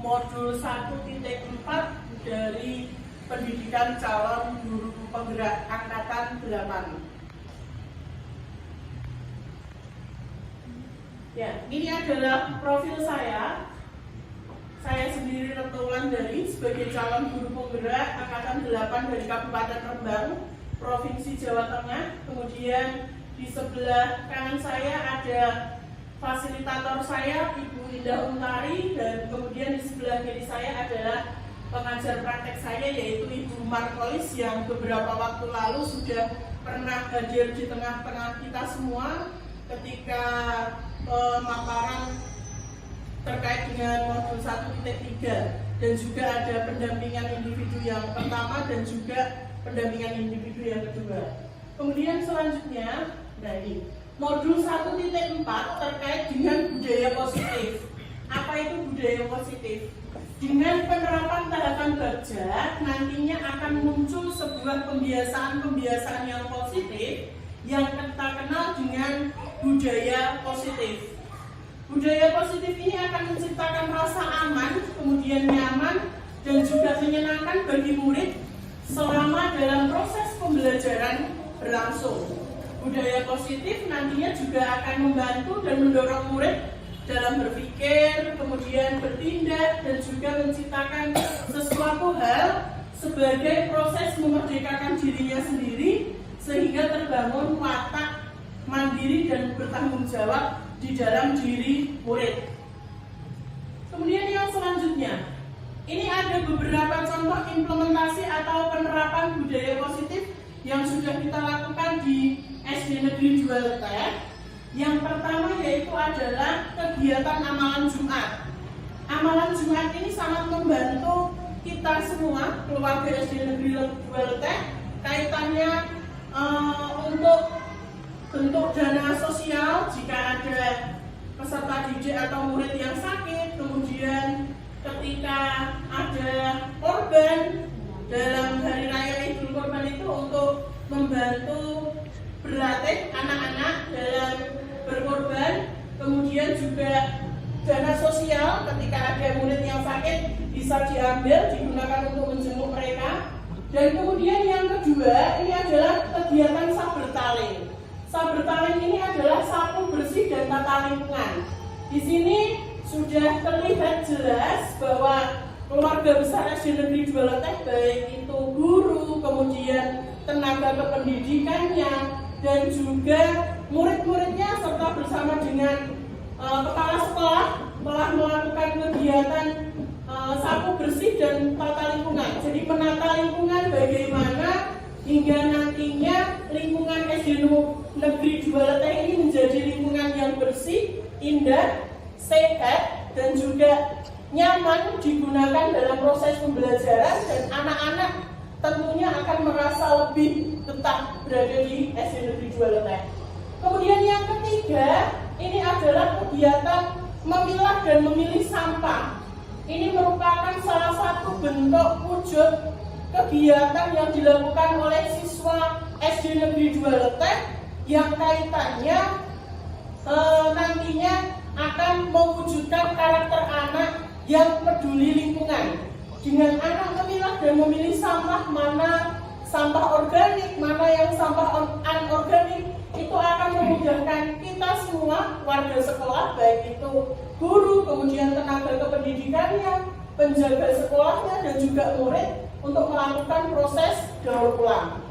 modul 1.4 dari pendidikan calon guru penggerak angkatan 8. Ya, ini adalah profil saya. Saya sendiri Retno Wulandari sebagai calon guru penggerak angkatan 8 dari Kabupaten Rembang, Provinsi Jawa Tengah. Kemudian di sebelah kanan saya ada fasilitator saya, Ibu Indah Untari, dan kemudian di sebelah kiri saya adalah pengajar praktek saya, yaitu Ibu Markolis, yang beberapa waktu lalu sudah pernah hadir di tengah-tengah kita semua ketika pemaparan terkait dengan modul 1.3, dan juga ada pendampingan individu yang pertama dan juga pendampingan individu yang kedua. Kemudian selanjutnya, nah ini modul 1.4 terkait dengan budaya positif. Apa itu budaya positif? Dengan penerapan tahapan Bagja, nantinya akan muncul sebuah pembiasaan-pembiasaan yang positif yang kita kenal dengan budaya positif. Budaya positif ini akan menciptakan rasa aman, kemudian nyaman, dan juga menyenangkan bagi murid selama dalam proses pembelajaran berlangsung. Budaya positif nantinya juga akan membantu dan mendorong murid dalam berpikir, kemudian bertindak, dan juga menciptakan sesuatu hal sebagai proses memerdekakan dirinya sendiri, sehingga terbangun watak mandiri dan bertanggung jawab di dalam diri murid. Kemudian yang selanjutnya, ini ada beberapa contoh implementasi atau penerapan budaya positif yang sudah kita lakukan di SD Negeri 2 Letek. Yang pertama yaitu adalah kegiatan amalan Jumat. Amalan Jumat ini sangat membantu kita semua, keluarga SD Negeri 2 Letek, kaitannya untuk bentuk dana sosial jika ada peserta didik atau murid yang sakit, kemudian ketika ada korban dalam hari raya Idul Kurban itu untuk membantu berlatih anak-anak dalam berkorban, kemudian juga dana sosial ketika ada murid yang sakit bisa diambil digunakan untuk menjenguk mereka. Dan kemudian yang kedua, ini adalah kegiatan sabertaling. Sabertaling ini adalah sapu bersih dan tata lingkungan. Di sini sudah terlihat jelas bahwa keluarga besar SD Negeri 2 Letek, baik itu guru, kemudian tenaga kependidikannya, dan juga murid-muridnya, serta bersama dengan kepala sekolah telah melakukan kegiatan sapu bersih dan tata lingkungan. Jadi menata lingkungan bagaimana hingga nantinya lingkungan SD Negeri 2 Letek ini menjadi lingkungan yang bersih, indah, sehat, dan juga nyaman digunakan dalam proses pembelajaran, dan anak-anak tentunya akan merasa lebih betah berada di SD Negeri 2 Letek. Kemudian yang ketiga, ini adalah kegiatan memilah dan memilih sampah. Ini merupakan salah satu bentuk wujud kegiatan yang dilakukan oleh siswa SD Negeri 2 Letek yang kaitannya nantinya akan mewujudkan karakter anak yang peduli lingkungan. Dengan anak memilah dan memilih sampah, mana sampah organik, mana yang sampah anorganik, itu akan memudahkan kita semua, warga sekolah, baik itu guru, kemudian tenaga kependidikannya, penjaga sekolahnya, dan juga murid, untuk melakukan proses daur ulang.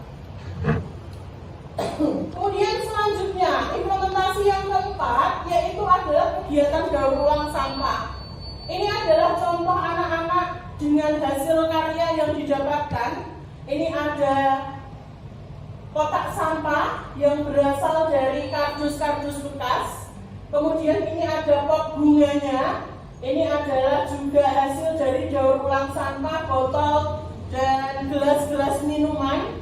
Kemudian selanjutnya, implementasi yang keempat yaitu adalah kegiatan daur ulang sampah. Ini adalah contoh anak-anak dengan hasil karya yang didapatkan. Ini ada kotak sampah yang berasal dari kardus-kardus bekas. Kemudian ini ada pot bunganya. Ini adalah juga hasil dari daur ulang sampah, botol dan gelas-gelas minuman.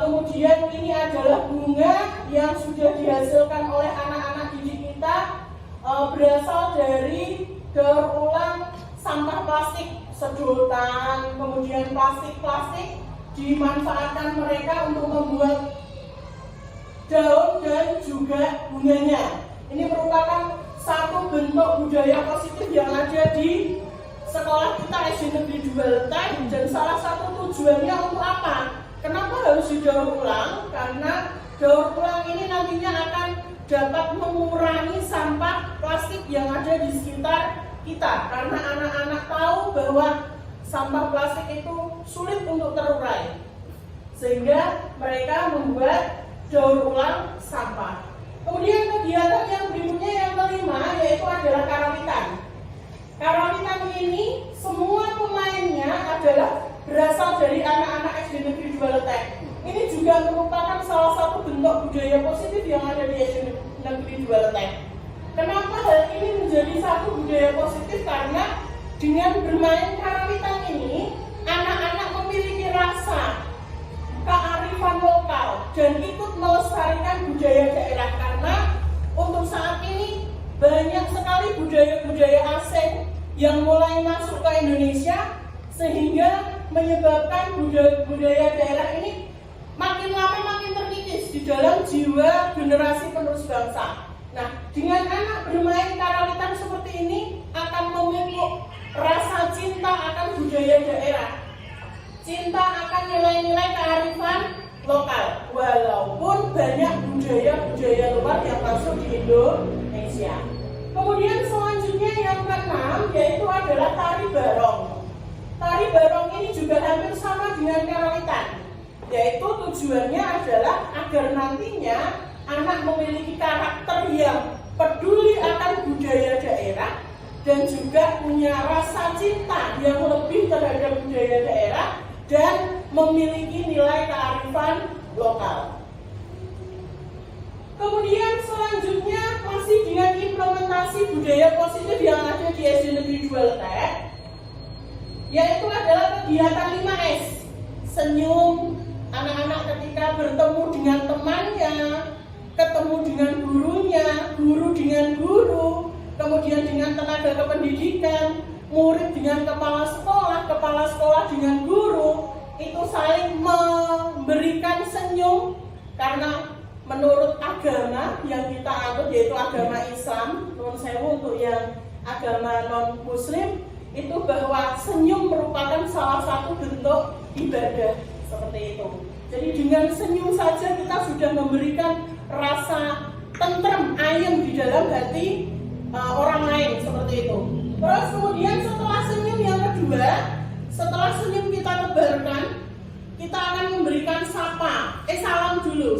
Kemudian ini adalah bunga yang sudah dihasilkan oleh anak-anak didik kita, berasal dari daur ulang sampah plastik, sedotan, kemudian plastik-plastik dimanfaatkan mereka untuk membuat daun dan juga bunganya. Ini merupakan satu bentuk budaya positif yang ada di sekolah kita SD Negeri Dualtek, dan salah satu tujuannya untuk apa? Kenapa harus didaur ulang? Karena daur ulang ini nantinya akan dapat mengurangi sampah plastik yang ada di sekitar kita. Karena anak-anak tahu bahwa sampah plastik itu sulit untuk terurai, sehingga mereka membuat daur ulang sampah. Kemudian kegiatan yang berikutnya yang kelima yaitu adalah karawitan. Karawitan ini semua pemainnya adalah berasal dari anak-anak SD Negeri Dualtek. Ini juga merupakan salah satu bentuk budaya positif yang ada di SD Negeri Dualtek. Kenapa hal ini menjadi satu budaya positif? Karena dengan bermain karawitan ini, anak-anak memiliki rasa kearifan lokal dan ikut melestarikan budaya daerah. Karena untuk saat ini banyak sekali budaya-budaya asing yang mulai masuk ke Indonesia, sehingga menyebabkan budaya daerah ini makin lama makin terkikis di dalam jiwa generasi penerus bangsa. Nah, dengan anak bermain karawitan seperti ini akan memupuk rasa cinta akan budaya daerah, cinta akan nilai-nilai kearifan lokal, walaupun banyak budaya-budaya luar yang masuk di Indonesia. Kemudian selanjutnya yang keenam yaitu adalah tari barong. Tari barong ini juga hampir sama dengan karawitan, yaitu tujuannya adalah agar nantinya anak memiliki karakter yang peduli akan budaya daerah dan juga punya rasa cinta yang lebih terhadap budaya daerah dan memiliki nilai kearifan lokal. Kemudian selanjutnya masih dengan implementasi budaya positif yang ada di SD Negeri Dualtek, yaitu adalah kegiatan 5S. Senyum, anak-anak ketika bertemu dengan temannya, ketemu dengan gurunya, guru dengan guru, kemudian dengan tenaga kependidikan, murid dengan kepala sekolah dengan guru, itu saling memberikan senyum. Karena menurut agama yang kita anut yaitu agama Islam, non sewu untuk yang agama non Muslim, itu bahwa senyum merupakan salah satu bentuk ibadah seperti itu. Jadi dengan senyum saja kita sudah memberikan rasa tentrem, ayem di dalam hati orang lain seperti itu. Terus kemudian setelah senyum yang kedua, setelah senyum kita tebarkan, kita akan memberikan salam dulu,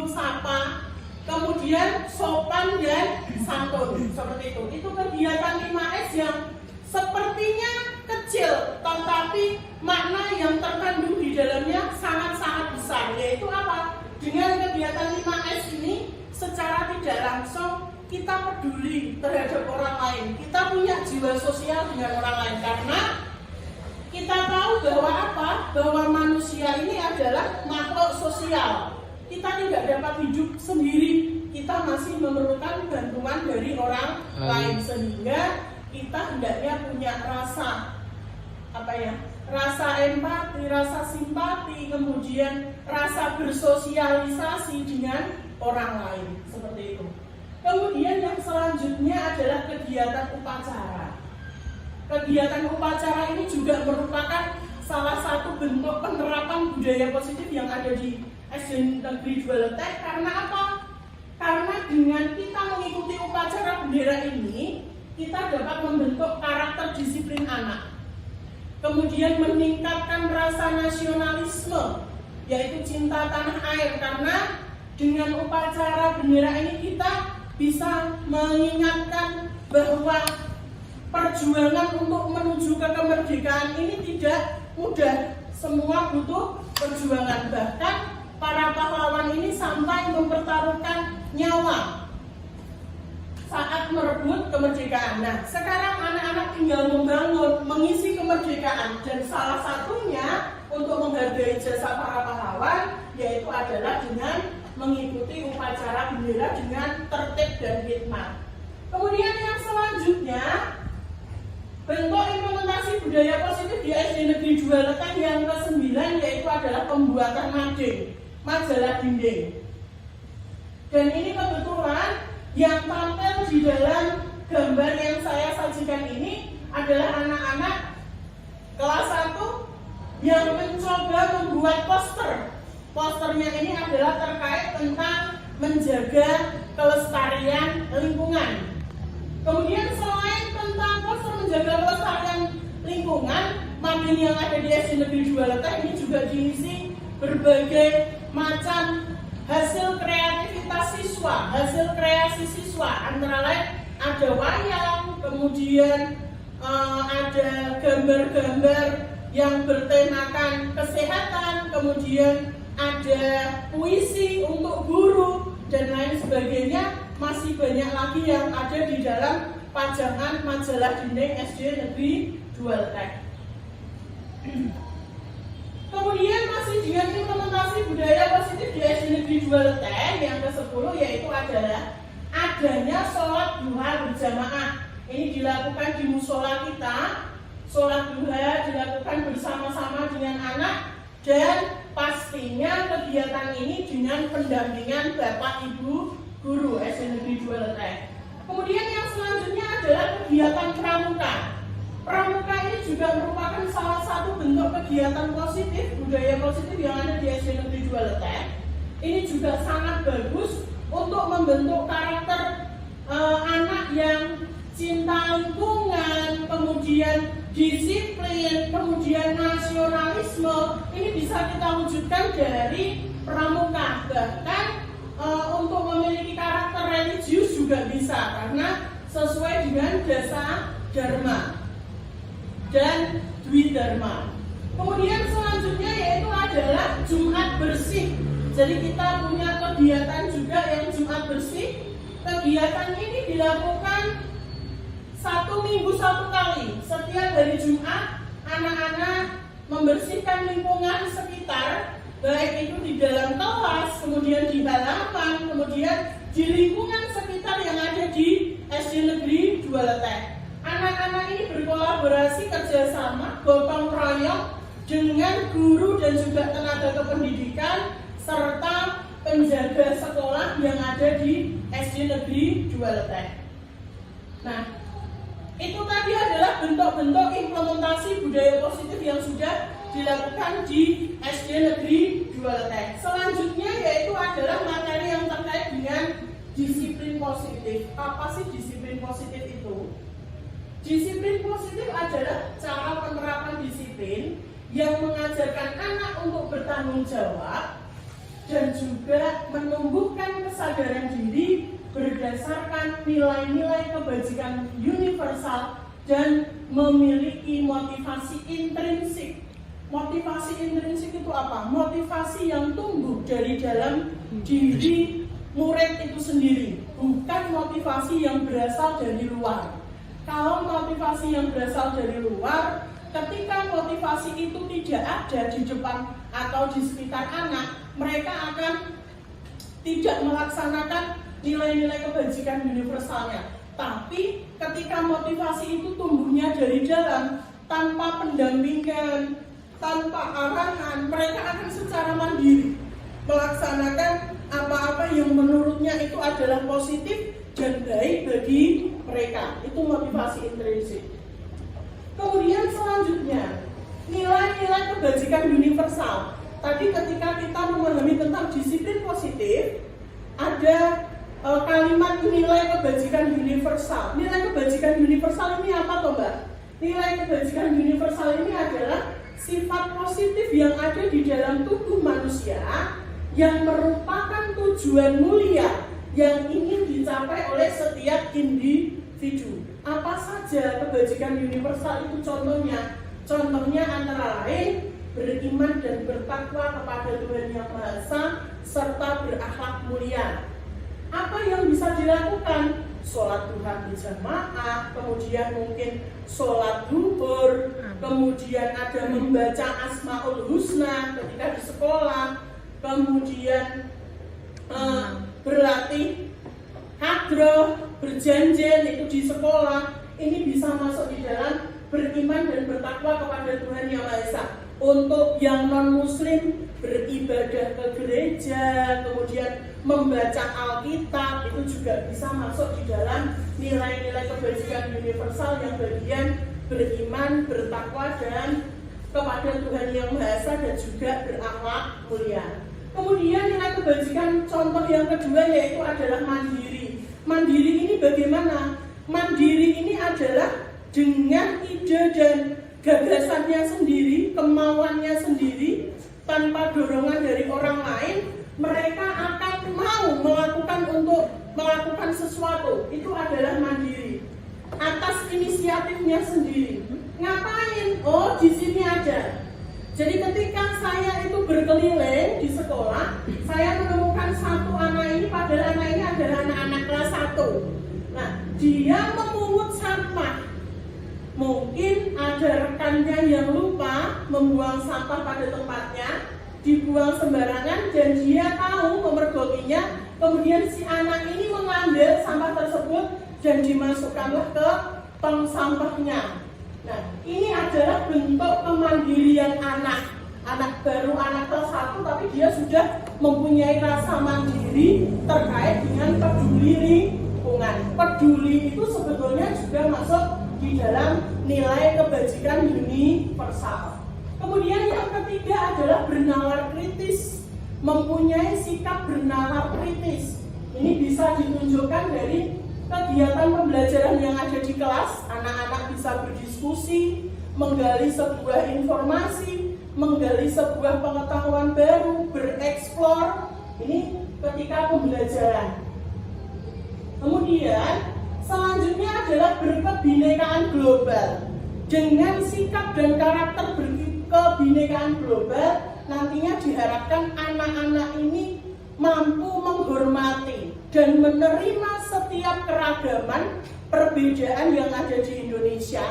sapa, kemudian sopan dan santun seperti itu. Itu kegiatan 5S yang sepertinya kecil, tetapi makna yang terkandung di dalamnya sangat-sangat besar. Yaitu apa? Dengan kegiatan 5S ini, secara tidak langsung kita peduli terhadap orang lain. Kita punya jiwa sosial dengan orang lain karena kita tahu bahwa apa? Bahwa manusia ini adalah makhluk sosial. Kita tidak dapat hidup sendiri. Kita masih memerlukan bantuan dari orang lain, sehingga kita hendaknya punya rasa rasa empati, rasa simpati, kemudian rasa bersosialisasi dengan orang lain seperti itu. Kemudian yang selanjutnya adalah kegiatan upacara. Kegiatan upacara ini juga merupakan salah satu bentuk penerapan budaya positif yang ada di SD Negeri Dualtek. Karena apa? Karena dengan kita mengikuti upacara bendera ini, kita dapat membentuk karakter disiplin anak. Kemudian meningkatkan rasa nasionalisme, yaitu cinta tanah air. Karena dengan upacara bendera ini kita bisa mengingatkan bahwa perjuangan untuk menuju ke kemerdekaan ini tidak mudah. Semua butuh perjuangan. Bahkan para pahlawan ini sampai mempertaruhkan nyawa saat merebut kemerdekaan. Nah, sekarang anak-anak tinggal membangun, mengisi kemerdekaan, dan salah satunya untuk menghargai jasa para pahlawan yaitu adalah dengan mengikuti upacara bendera dengan tertib dan hikmat. Kemudian yang selanjutnya, bentuk implementasi budaya positif di SD Negeri Dualtek yang ke-9 yaitu adalah pembuatan mading, majalah dinding. Dan ini kebetulan yang tampil di dalam gambar yang saya sajikan ini adalah anak-anak kelas 1 yang mencoba membuat poster. Posternya ini adalah terkait tentang menjaga kelestarian lingkungan. Kemudian selain tentang poster menjaga kelestarian lingkungan, Madin yang ada di SD Negeri 2 Letek ini juga diisi berbagai macam hasil kreativitas siswa, hasil kreasi siswa. Antara lain ada wayang, kemudian ada gambar-gambar yang bertemakan kesehatan, kemudian ada puisi untuk guru dan lain sebagainya. Masih banyak lagi yang ada di dalam pajangan majalah dinding SD Negeri 2 Letek. Kemudian masih dengan implementasi budaya positif di SD Negeri 2 Letek yang ke-10 yaitu adalah adanya sholat duha berjamaah. Ini dilakukan di musola kita. Sholat duha dilakukan bersama-sama dengan anak dan pastinya kegiatan ini dengan pendampingan Bapak Ibu Guru SD Negeri 2 Letek. Kemudian yang selanjutnya adalah kegiatan pramuka. Pramuka ini juga merupakan salah satu bentuk kegiatan positif, budaya positif yang ada di SD Negeri 2 Letek. Ini juga sangat bagus untuk membentuk karakter anak yang cinta lingkungan, kemudian disiplin, kemudian nasionalisme. Ini bisa kita wujudkan dari pramuka. Bahkan untuk memiliki karakter religius juga bisa, karena sesuai dengan dasa dharma dan dwi dharma. Kemudian selanjutnya yaitu adalah Jumat bersih. Jadi kita punya kegiatan juga yang Jumat bersih. Kegiatan ini dilakukan 1 minggu 1 kali. Setiap hari Jumat anak-anak membersihkan lingkungan sekitar, baik itu di dalam kelas, kemudian di halaman, kemudian di lingkungan sekitar yang ada di SD Negeri 2 Letek. Anak-anak ini berkolaborasi kerjasama, gotong royong dengan guru dan juga tenaga kependidikan serta penjaga sekolah yang ada di SD Negeri 2 Letek. Nah, itu tadi adalah bentuk-bentuk implementasi budaya positif yang sudah dilakukan di SD Negeri 2 Letek. Selanjutnya yaitu adalah materi yang terkait dengan disiplin positif. Apa sih disiplin positif itu? Disiplin positif adalah cara penerapan disiplin yang mengajarkan anak untuk bertanggung jawab dan juga menumbuhkan kesadaran diri berdasarkan nilai-nilai kebajikan universal dan memiliki motivasi intrinsik. Motivasi intrinsik itu apa? Motivasi yang tumbuh dari dalam diri murid itu sendiri, bukan motivasi yang berasal dari luar. Kalau motivasi yang berasal dari luar, ketika motivasi itu tidak ada di depan atau di sekitar anak, mereka akan tidak melaksanakan nilai-nilai kebajikan universalnya. Tapi ketika motivasi itu tumbuhnya dari dalam, tanpa pendampingan, tanpa arahan, mereka akan secara mandiri melaksanakan apa-apa yang menurutnya itu adalah positif dan baik bagi mereka. Itu motivasi intrinsik. Kemudian selanjutnya, nilai-nilai kebajikan universal. Tadi ketika kita memahami tentang disiplin positif, ada kalimat nilai kebajikan universal. Nilai kebajikan universal ini apa toh Mbak? Nilai kebajikan universal ini adalah sifat positif yang ada di dalam tubuh manusia yang merupakan tujuan mulia yang ingin dicapai oleh setiap individu. Apa saja kebajikan universal itu contohnya? Contohnya antara lain beriman dan bertakwa kepada Tuhan Yang Maha Esa serta berakhlak mulia. Apa yang bisa dilakukan? Sholat duha berjamaah, kemudian mungkin sholat duhur, kemudian ada membaca Asmaul Husna ketika di sekolah, kemudian berlatih hadroh, berjanjian itu di sekolah. Ini bisa masuk di dalam beriman dan bertakwa kepada Tuhan Yang Maha Esa. Untuk yang non-muslim, beribadah ke gereja, kemudian membaca Alkitab, itu juga bisa masuk di dalam nilai-nilai kebajikan universal yang bagian beriman, bertakwa, dan kepada Tuhan Yang Maha Esa, dan juga berakhlak mulia. Kemudian nilai kebajikan contoh yang kedua yaitu adalah mandiri. Mandiri ini bagaimana? Mandiri ini adalah dengan ide dan gagasannya sendiri, kemauannya sendiri, tanpa dorongan dari orang lain, mereka akan mau melakukan sesuatu. Itu adalah mandiri. Atas inisiatifnya sendiri. Ngapain? Oh, di sini aja. Jadi ketika saya itu berkeliling di sekolah, saya menemukan satu anak ini, padahal anak ini adalah anak-anak kelas 1. Nah, dia memungut sampah. Mungkin ada rekannya yang lupa membuang sampah pada tempatnya, dibuang sembarangan, dan dia tahu memergokinya. Kemudian si anak ini mengambil sampah tersebut dan dimasukkanlah ke tong sampahnya. Nah, ini adalah bentuk kemandirian anak baru, anak kelas 1, tapi dia sudah mempunyai rasa mandiri terkait dengan peduli lingkungan. Peduli itu sebetulnya juga masuk di dalam nilai kebajikan universal. Kemudian yang ketiga adalah bernalar kritis, mempunyai sikap bernalar kritis. Ini bisa ditunjukkan dari kegiatan pembelajaran yang ada di kelas. Anak-anak bisa berdiskusi, menggali sebuah informasi, menggali sebuah pengetahuan baru, bereksplor. Ini ketika pembelajaran. Kemudian selanjutnya adalah berkebinekaan global. Dengan sikap dan karakter berkebinekaan global, nantinya diharapkan anak-anak ini mampu menghormati dan menerima setiap keragaman perbedaan yang ada di Indonesia,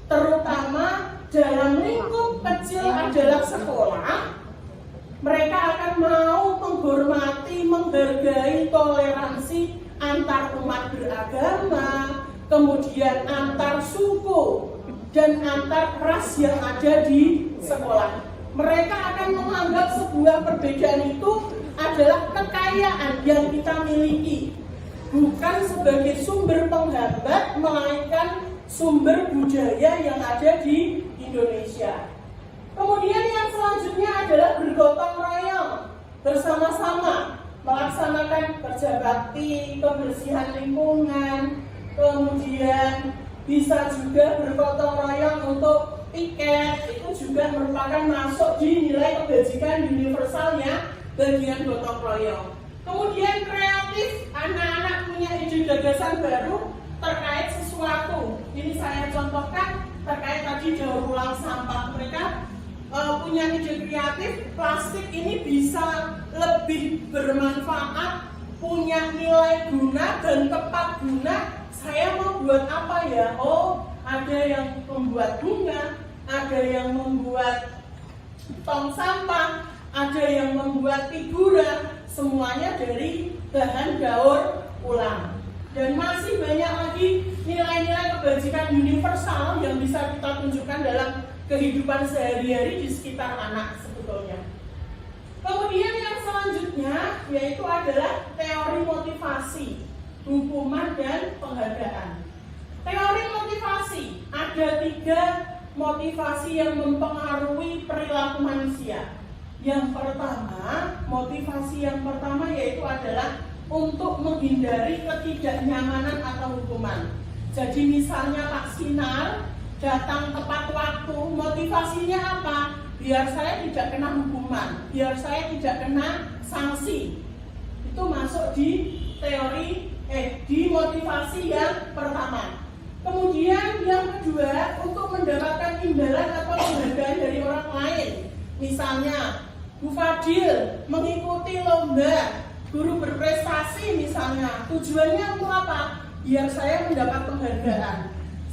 terutama dalam lingkup kecil adalah sekolah. Mereka akan mau menghormati, menghargai toleransi antar umat beragama, kemudian antar suku dan antar ras yang ada di sekolah. Mereka akan menganggap sebuah perbedaan itu adalah kekayaan yang kita miliki, bukan sebagai sumber penghambat, melainkan sumber budaya yang ada di Indonesia. Kemudian yang selanjutnya adalah bergotong royong, bersama-sama melaksanakan kerja bakti, kebersihan lingkungan, kemudian bisa juga bergotong royong untuk piket. Itu juga merupakan masuk di nilai kebajikan universalnya bagian gotong royong. Kemudian kreatif, anak-anak punya ide gagasan baru terkait sesuatu. Ini saya contohkan terkait tadi daur ulang sampah. Mereka punya ide kreatif, plastik ini bisa lebih bermanfaat, punya nilai guna dan tepat guna. Saya mau buat apa ya? Oh, ada yang membuat bunga, ada yang membuat tong sampah, ada yang membuat figuran, semuanya dari bahan daur ulang. Dan masih banyak lagi nilai-nilai kebajikan universal yang bisa kita tunjukkan dalam kehidupan sehari-hari di sekitar anak sebetulnya. Kemudian yang selanjutnya yaitu adalah teori motivasi, hukuman dan penghargaan. Teori motivasi, ada 3 motivasi yang mempengaruhi perilaku manusia. Yang pertama, motivasi yang pertama yaitu adalah untuk menghindari ketidaknyamanan atau hukuman. Jadi misalnya Pak Sinar datang tepat waktu, motivasinya apa? Biar saya tidak kena hukuman, biar saya tidak kena sanksi. Itu masuk di teori di motivasi yang pertama. Kemudian yang kedua, untuk mendapatkan imbalan atau penghargaan dari orang lain. Misalnya Bu Fadil mengikuti lomba guru berprestasi misalnya, tujuannya untuk apa? Biar saya mendapat penghargaan.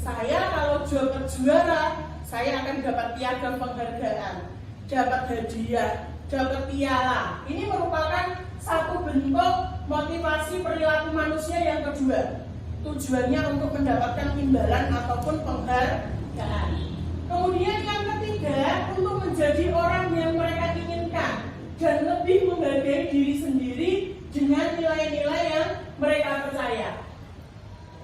Saya kalau juara, saya akan dapat piagam penghargaan, dapat hadiah, dapat piala. Ini merupakan satu bentuk motivasi perilaku manusia yang kedua. Tujuannya untuk mendapatkan imbalan ataupun penghargaan. Kemudian yang ketiga, untuk menjadi orang yang mereka inginkan dan lebih menghargai diri sendiri dengan nilai-nilai yang mereka percaya.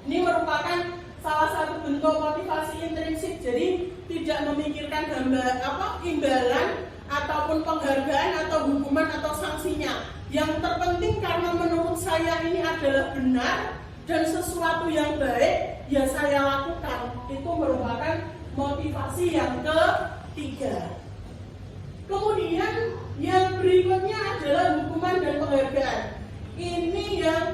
Ini merupakan salah satu bentuk bentuk motivasi intrinsik, jadi tidak memikirkan imbalan ataupun penghargaan atau hukuman atau sanksinya. Yang terpenting karena menurut saya ini adalah benar dan sesuatu yang baik, ya saya lakukan. Itu merupakan motivasi yang ketiga. Kemudian yang berikutnya adalah hukuman dan penghargaan. Ini yang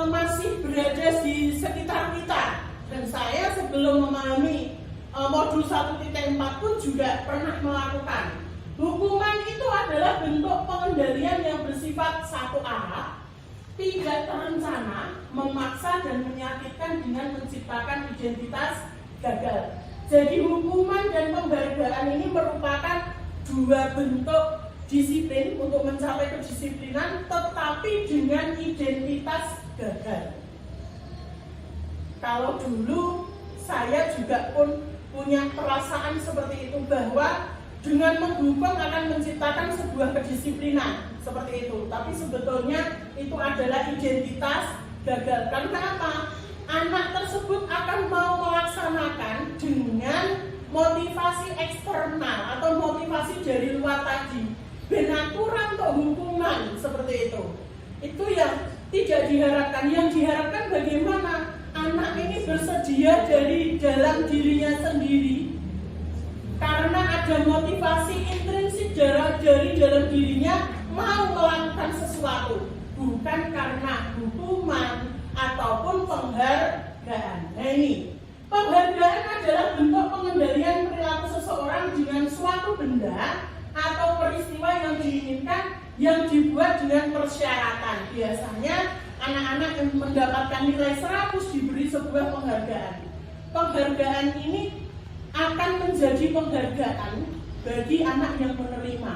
masih berada di sekitar kita, dan saya sebelum memahami modul 1.4 pun juga pernah melakukan. Hukuman itu adalah bentuk pengendalian yang bersifat satu arah, tidak terencana, memaksa dan menyakitkan dengan menciptakan identitas gagal. Jadi hukuman dan penghargaan ini merupakan dua bentuk disiplin untuk mencapai kedisiplinan, tetapi dengan identitas gagal. Kalau dulu saya juga pun punya perasaan seperti itu, bahwa dengan menghukum akan menciptakan sebuah kedisiplinan seperti itu. Tapi sebetulnya itu adalah identitas gagal. Karena apa? Anak tersebut akan mau melaksanakan dengan motivasi eksternal atau motivasi dari luar tadi. Benaturan untuk hukuman seperti itu. Itu yang tidak diharapkan. Yang diharapkan bagaimana anak ini bersedia dari dalam dirinya sendiri, karena ada motivasi intrinsik dari dalam dirinya mau melakukan sesuatu, bukan karena hukuman ataupun penghargaan. Nah ini, penghargaan adalah bentuk pengendalian perilaku seseorang dengan suatu benda atau peristiwa yang diinginkan yang dibuat dengan persyaratan. Biasanya anak-anak yang mendapatkan nilai 100 diberi sebuah penghargaan. Penghargaan ini akan menjadi penghargaan bagi anak yang menerima,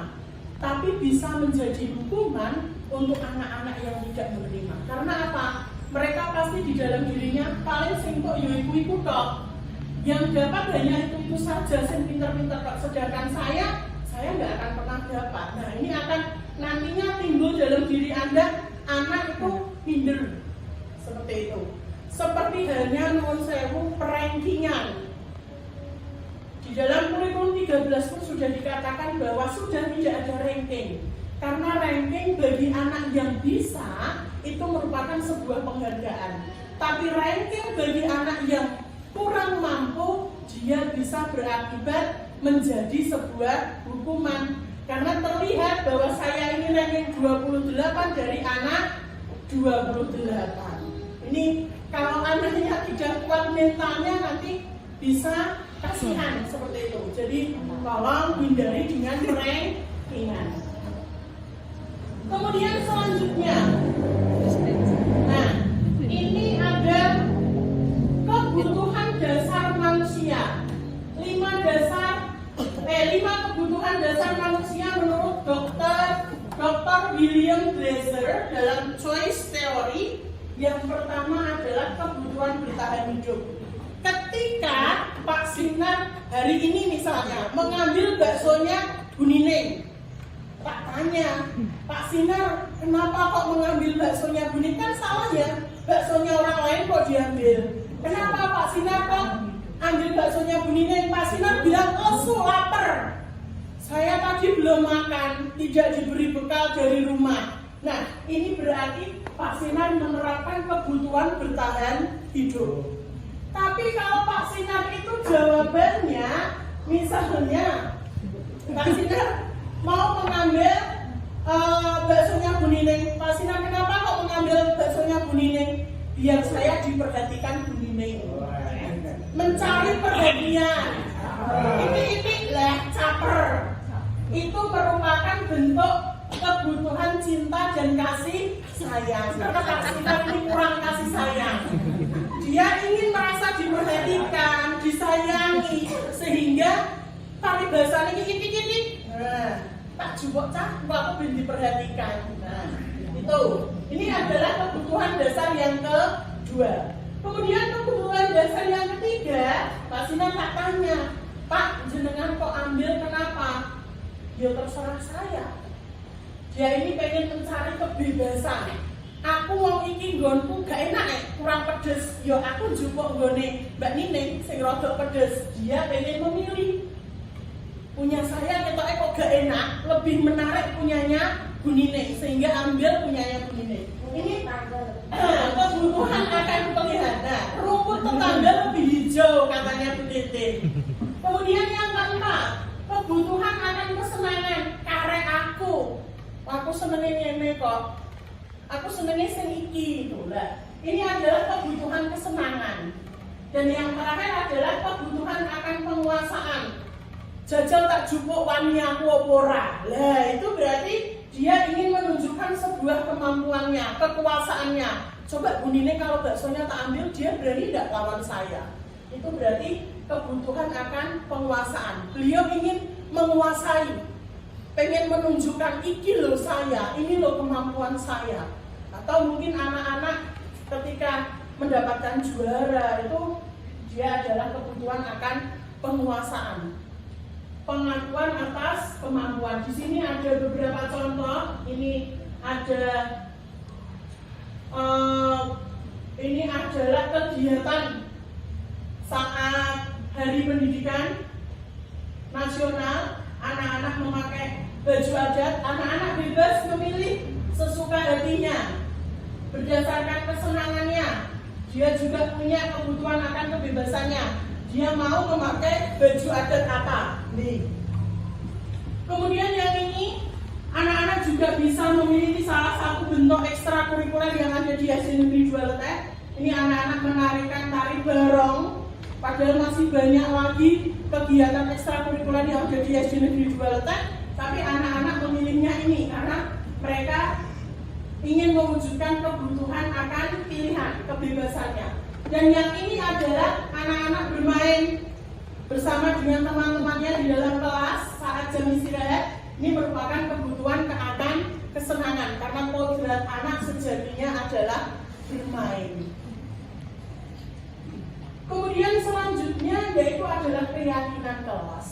tapi bisa menjadi hukuman untuk anak-anak yang tidak menerima. Karena apa? Mereka pasti di dalam dirinya paling singkok iku tok. Yang dapat hanya itu saja, sing pinter-pinter kok. Sedangkan saya nggak akan pernah dapat. Nah ini akan nantinya timbul dalam diri Anda, anak itu minder seperti itu. Seperti halnya nuwun sewu perankingan. Di dalam kurikulum 13 pun sudah dikatakan bahwa sudah tidak ada ranking. Karena ranking bagi anak yang bisa itu merupakan sebuah penghargaan. Tapi ranking bagi anak yang kurang mampu, dia bisa berakibat menjadi sebuah hukuman. Karena terlihat bahwa saya ini ranking 28 dari anak 28. Ini kalau anaknya tidak kuat mentalnya nanti bisa kasihan seperti itu. Jadi tolong hindari dengan rankingan. Kemudian selanjutnya, nah ini ada kebutuhan dasar manusia. 5 kebutuhan dasar manusia menurut Dr. William Glasser dalam Choice Theory. Yang pertama adalah kebutuhan bertahan hidup. Ketika Pak Sinar hari ini misalnya mengambil baksonya Bu Nining, tak tanya, Pak Sinar kenapa kok mengambil baksonya Bu Nining? Kan salah ya, baksonya orang lain kok diambil. Kenapa Pak Sinar kok ambil baksonya Bu Nining? Pak Sinar bilang, oh lapar, saya tadi belum makan, tidak diberi bekal dari rumah. Nah ini berarti Pak Sinar menerapkan kebutuhan bertahan hidup. Tapi kalau Pak Sinar itu jawabannya, misalnya Pak Sinar mau mengambil baksonya Bu Nining. Pak Sinar kenapa kok mengambil baksonya Bu Nining? Biar saya diperhatikan Bu Nining. Mencari perhatian. Ini lah caper. Itu merupakan bentuk kebutuhan cinta dan kasih sayang. Karena Pak Sinar ini kurang kasih sayang. Dia ingin merasa diperhatikan, disayangi, sehingga tali bahasa ini kitik-kitik. Nah, tak jubok cah, aku belum diperhatikan. Nah, itu. Ini adalah kebutuhan dasar yang kedua. Kemudian kebutuhan dasar yang ketiga, Pak Sinar tak tanya, Pak, jenengan kok ambil kenapa? Ya terserah saya. Dia ini pengen mencari kebebasan. aku mau iki nggonku gak enak kurang pedes, yo aku njupuk nggone Mbak Nining sing rada pedes. Dia pengen memilih. Punya saya ketoknya kok gak enak, lebih menarik punyanya Bu Nining, sehingga ambil punyanya Bu Nining. Ini kebutuhan akan pelihara. Rumput tetangga lebih hijau katanya Bu Titin. Kemudian yang keempat, kebutuhan akan kesenangan. Karek aku senengnya ini kok. Aku senengnya sing iki gitu lah. Ini adalah kebutuhan kesenangan. Dan yang terakhir adalah kebutuhan akan penguasaan. Jajal tak jupuk wani aku opora. Lah itu berarti dia ingin menunjukkan sebuah kemampuannya, kekuasaannya. Coba Bu Nining kalau baksonya tak ambil, dia berani tidak lawan saya. Itu berarti kebutuhan akan penguasaan. Beliau ingin menguasai, pengen menunjukkan iki loh saya, ini loh kemampuan saya. Atau mungkin anak-anak ketika mendapatkan juara itu dia adalah kebutuhan akan penguasaan, pengakuan atas kemampuan. Di sini ada beberapa contoh. Ini ada ini adalah kegiatan saat Hari Pendidikan Nasional. Anak-anak memakai baju adat, anak-anak bebas memilih sesuka hatinya berdasarkan kesenangannya. Dia juga punya kebutuhan akan kebebasannya. Dia mau memakai baju adat apa nih. Kemudian yang ini, anak-anak juga bisa memiliki salah satu bentuk ekstrakurikuler yang ada di SD Negeri 2 Letek. Ini anak-anak menarikan tari barong. Padahal masih banyak lagi kegiatan ekstrakurikuler yang ada di SD Negeri 2 Letek, tapi anak-anak memilihnya ini karena mereka ingin mewujudkan kebutuhan akan pilihan, kebebasannya. Dan yang ini adalah anak-anak bermain bersama dengan teman-temannya di dalam kelas saat jam istirahat. Ini merupakan kebutuhan akan kesenangan karena kodrat anak sejatinya adalah bermain. Kemudian selanjutnya yaitu adalah keyakinan kelas.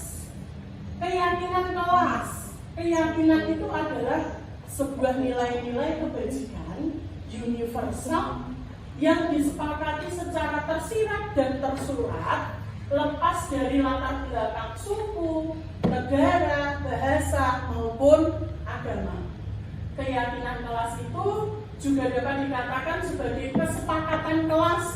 Keyakinan kelas, keyakinan itu adalah sebuah nilai-nilai kebajikan universal yang disepakati secara tersirat dan tersurat, lepas dari latar belakang suku, negara, bahasa maupun agama. Keyakinan kelas itu juga dapat dikatakan sebagai kesepakatan kelas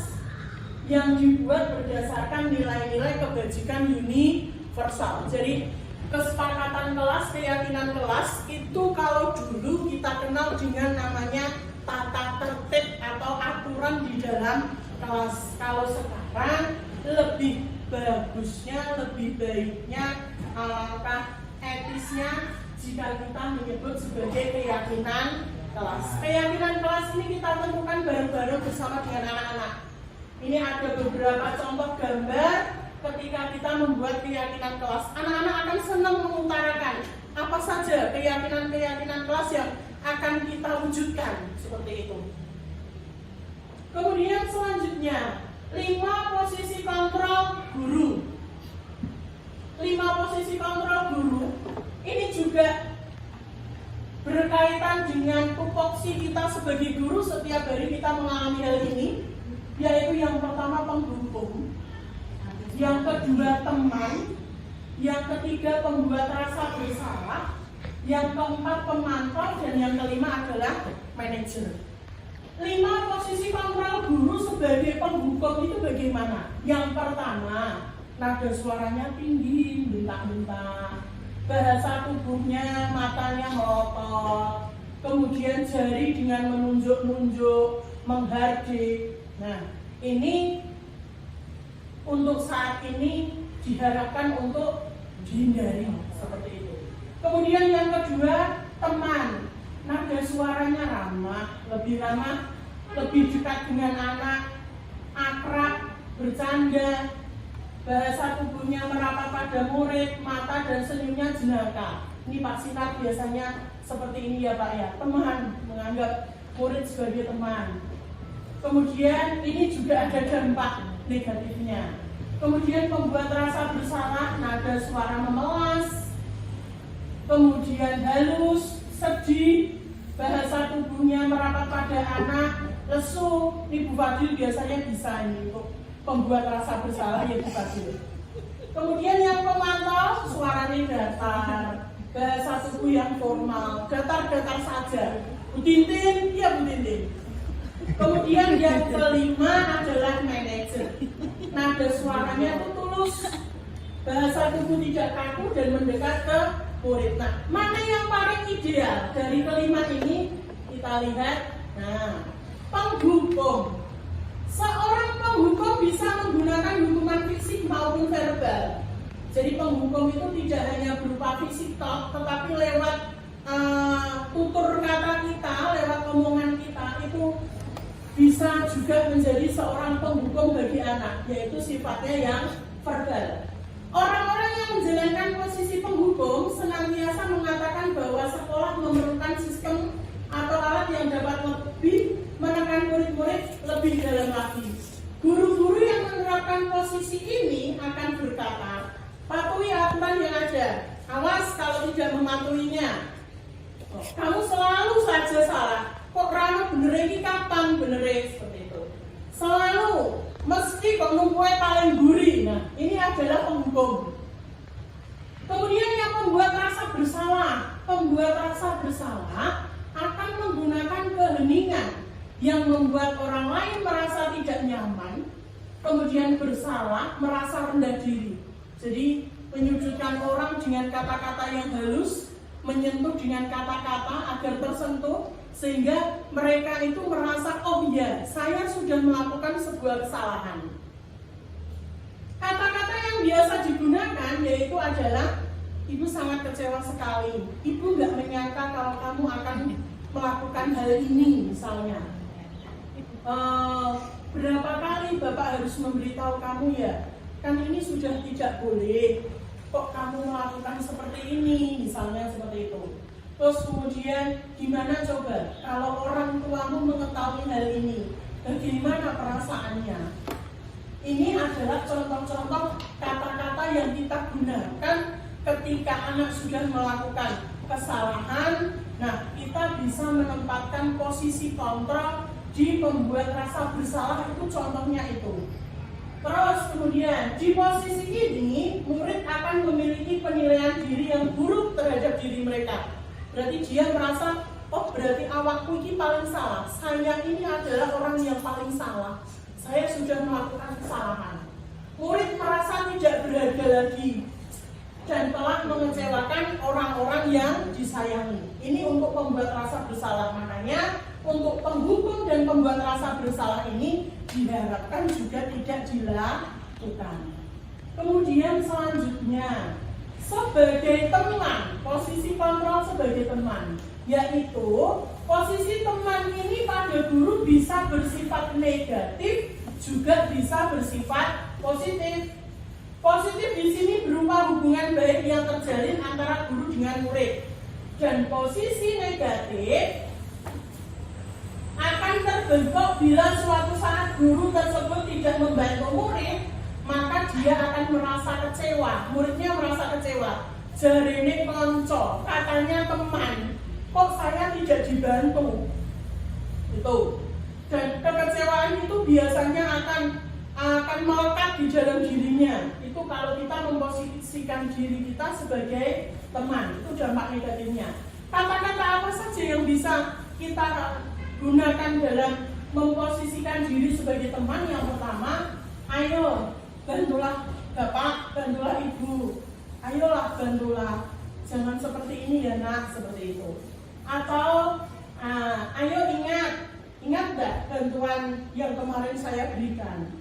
yang dibuat berdasarkan nilai-nilai kebajikan universal. Jadi kesepakatan kelas, keyakinan kelas itu kalau dulu kita kenal dengan namanya tata tertib atau aturan di dalam kelas. Kalau sekarang lebih bagusnya, lebih baiknya, alangkah etisnya jika kita menyebut sebagai keyakinan kelas. Keyakinan kelas ini kita temukan bareng-bareng bersama dengan anak-anak. Ini ada beberapa contoh gambar ketika kita membuat keyakinan kelas. Anak-anak akan senang mengutarakan apa saja keyakinan-keyakinan kelas yang akan kita wujudkan seperti itu. Kemudian selanjutnya 5 posisi kontrol guru. 5 posisi kontrol guru ini juga berkaitan dengan tupoksi kita sebagai guru. Setiap hari kita mengalami hal ini, yaitu yang pertama pendukung, yang kedua teman, yang ketiga pembuat rasa bersalah, yang keempat pemantau, dan yang kelima adalah manajer. 5 posisi kontrol guru sebagai penghukum itu bagaimana? Yang pertama, nada suaranya tinggi, bentak-bentak, bahasa tubuhnya, matanya melotot, kemudian jari dengan menunjuk-nunjuk, menghardik. Nah, ini untuk saat ini diharapkan untuk dihindari seperti itu. Kemudian yang kedua, teman. Nada suaranya ramah, lebih dekat dengan anak, akrab, bercanda, bahasa tubuhnya merapat pada murid, mata dan senyumnya jenaka. Ini Pak Sinar biasanya seperti ini ya Pak ya, teman, menganggap murid sebagai teman. Kemudian ini juga ada dampak negatifnya. Kemudian membuat rasa bersalah, nada suara memelas, kemudian halus, sedih, bahasa tubuhnya merapat pada anak, lesu. Ibu Fadil biasanya bisa ini untuk pembuat rasa bersalah ya Bu Fadil. Kemudian yang pemantau, suaranya datar, bahasa tubuh yang formal, datar-datar saja. Bu Tintin, iya Bu Tintin. Kemudian yang kelima adalah manajer. Nada suaranya itu tulus, bahasa tubuh tidak kaku dan mendekat ke murid. Nah, mana yang paling ideal dari kelima ini? Kita lihat. Nah, penghukum. Seorang penghukum bisa menggunakan hukuman fisik maupun verbal. Jadi penghukum itu tidak hanya berupa fisik toh, tetapi lewat tutur kata kita, lewat omongan kita itu bisa juga menjadi seorang penghukum bagi anak, yaitu sifatnya yang verbal. Orang-orang yang menjalankan posisi penghukum senantiasa mengatakan bahwa sekolah memerlukan sistem atau alat yang dapat lebih menekan murid-murid lebih dalam lagi. Guru-guru yang menerapkan posisi ini akan berkata, patuhi aturan yang ada. Awas kalau tidak mematuhinya. Kamu selalu saja salah. Kok Rano bener ini kapan bener seperti itu. Selalu mesti kok numpuke paling gurih. Nah, ini adalah penghukum. Kemudian yang membuat rasa bersalah. Pembuat rasa bersalah akan menggunakan keheningan yang membuat orang lain merasa tidak nyaman, kemudian bersalah, merasa rendah diri. Jadi menyudutkan orang dengan kata-kata yang halus, menyentuh dengan kata-kata agar tersentuh, sehingga mereka itu merasa, oh iya, saya sudah melakukan sebuah kesalahan. Kata-kata yang biasa digunakan yaitu adalah, ibu sangat kecewa sekali, ibu nggak menyangka kalau kamu akan melakukan hal ini misalnya. Berapa kali Bapak harus memberitahu kamu ya, kan ini sudah tidak boleh, kok kamu melakukan seperti ini, misalnya seperti itu. Terus kemudian gimana coba kalau orang tuamu mengetahui hal ini, bagaimana perasaannya? Ini adalah contoh-contoh kata-kata yang kita gunakan ketika anak sudah melakukan kesalahan. Nah, kita bisa menempatkan posisi kontrol di pembuat rasa bersalah, itu contohnya itu. Terus kemudian di posisi ini murid akan memiliki penilaian diri yang buruk terhadap diri mereka. Berarti dia merasa, oh berarti awakku ini paling salah, saya ini adalah orang yang paling salah, saya sudah melakukan kesalahan. Murid merasa tidak berharga lagi dan telah mengecewakan orang-orang yang disayangi. Ini untuk pembuat rasa bersalah. Makanya untuk penghukum dan pembuat rasa bersalah ini diharapkan juga tidak dilakukan. Kemudian selanjutnya, sebagai teman, posisi kontrol sebagai teman, yaitu posisi teman ini pada guru bisa bersifat negatif, juga bisa bersifat positif. Positif di sini berupa hubungan baik yang terjalin antara guru dengan murid. Dan posisi negatif akan terbentuk bila suatu saat guru tersebut tidak membantu murid, maka dia akan merasa kecewa, muridnya merasa kecewa. Jarine konco, katanya teman, kok saya tidak dibantu? Itu. Dan kekecewaan itu biasanya akan melekat di dalam dirinya. Itu kalau kita memposisikan diri kita sebagai teman, itu dampak negatifnya. Kata-kata apa saja yang bisa kita gunakan dalam memposisikan diri sebagai teman? Yang pertama, ayo bantulah Bapak, bantulah Ibu, ayolah bantulah, jangan seperti ini ya nak, seperti itu. Atau ayo ingat gak bantuan yang kemarin saya berikan.